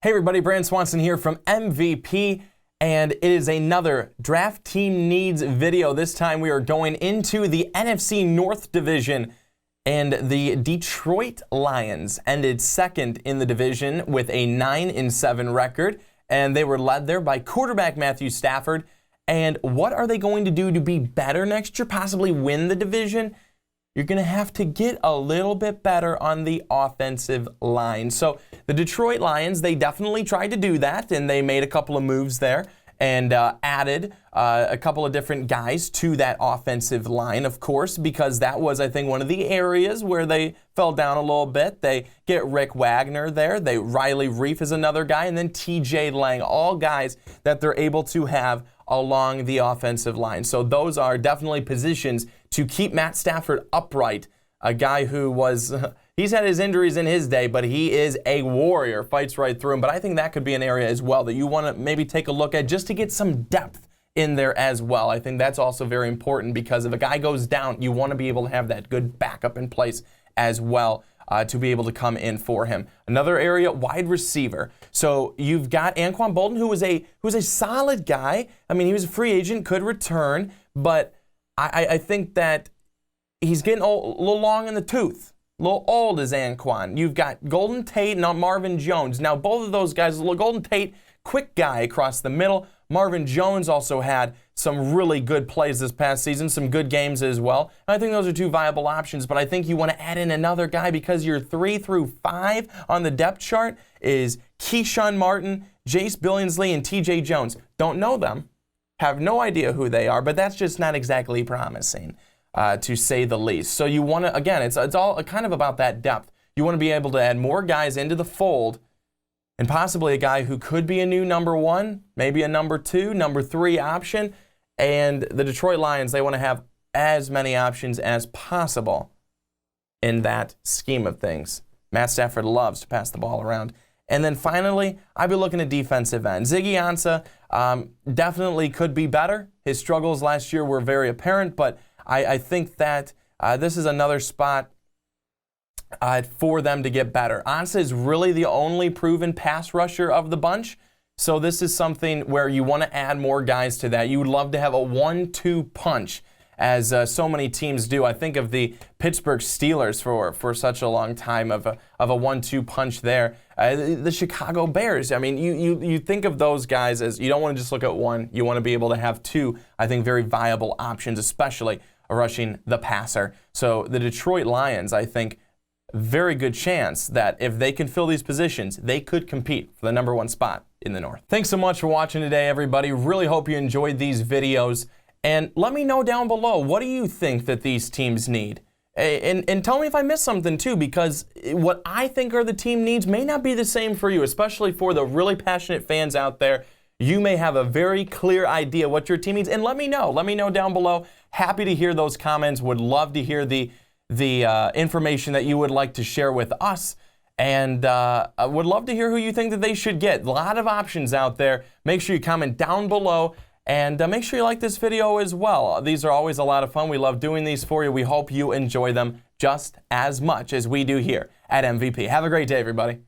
Hey everybody, Brand Swanson here from MVP, and it is another Draft Team Needs video. This time we are going into the NFC North Division, and the Detroit Lions ended second in the division with a 9-7 record, and they were led there by quarterback Matthew Stafford. And what are they going to do to be better next year, possibly win the division? You're going to have to get a little bit better on the offensive line. So the Detroit Lions, they definitely tried to do that, and they made a couple of moves there and added a couple of different guys to that offensive line, of course, because that was, I think, one of the areas where they fell down a little bit. They get Rick Wagner there. Riley Reif is another guy, and then TJ Lang, all guys that they're able to have along the offensive line. So those are definitely positions to keep Matt Stafford upright, a guy who was, he's had his injuries in his day, but he is a warrior, fights right through him. But I think that could be an area as well that you want to maybe take a look at just to get some depth in there as well. I think that's also very important because if a guy goes down, you want to be able to have that good backup in place as well to be able to come in for him. Another area, wide receiver. So you've got Anquan Bolden, who was a solid guy. I mean, he was a free agent, could return, but I think that he's getting a little long in the tooth. A little old as Anquan. You've got Golden Tate and Marvin Jones. Now, both of those guys, Golden Tate, quick guy across the middle. Marvin Jones also had some really good plays this past season, some good games as well. And I think those are two viable options, but I think you want to add in another guy because your 3 through 5 on the depth chart is Keyshawn Martin, Jace Billingsley, and TJ Jones. Don't know them, have no idea who they are, but that's just not exactly promising, to say the least. So you want to, again, it's all kind of about that depth. You want to be able to add more guys into the fold, and possibly a guy who could be a new number 1, maybe a number 2, number 3 option. And the Detroit Lions, they want to have as many options as possible in that scheme of things. Matt Stafford loves to pass the ball around. And then finally, I'd be looking at defensive end. Ziggy Ansah definitely could be better. His struggles last year were very apparent, but I think that this is another spot for them to get better. Ansah is really the only proven pass rusher of the bunch, so this is something where you want to add more guys to that. You would love to have a 1-2 punch, as so many teams do. I think of the Pittsburgh Steelers for such a long time of a 1-2 punch there. The Chicago Bears, I mean, you think of those guys as you don't want to just look at one. You want to be able to have 2, I think, very viable options, especially rushing the passer. So the Detroit Lions, I think, very good chance that if they can fill these positions, they could compete for the number 1 spot in the North. Thanks so much for watching today, everybody. Really hope you enjoyed these videos. And let me know down below, what do you think that these teams need? And tell me if I missed something too, because what I think are the team needs may not be the same for you, especially for the really passionate fans out there. You may have a very clear idea what your team needs, and let me know. Let me know down below. Happy to hear those comments. Would love to hear the information that you would like to share with us. And I would love to hear who you think that they should get. A lot of options out there. Make sure you comment down below. And make sure you like this video as well. These are always a lot of fun. We love doing these for you. We hope you enjoy them just as much as we do here at MVP. Have a great day, everybody.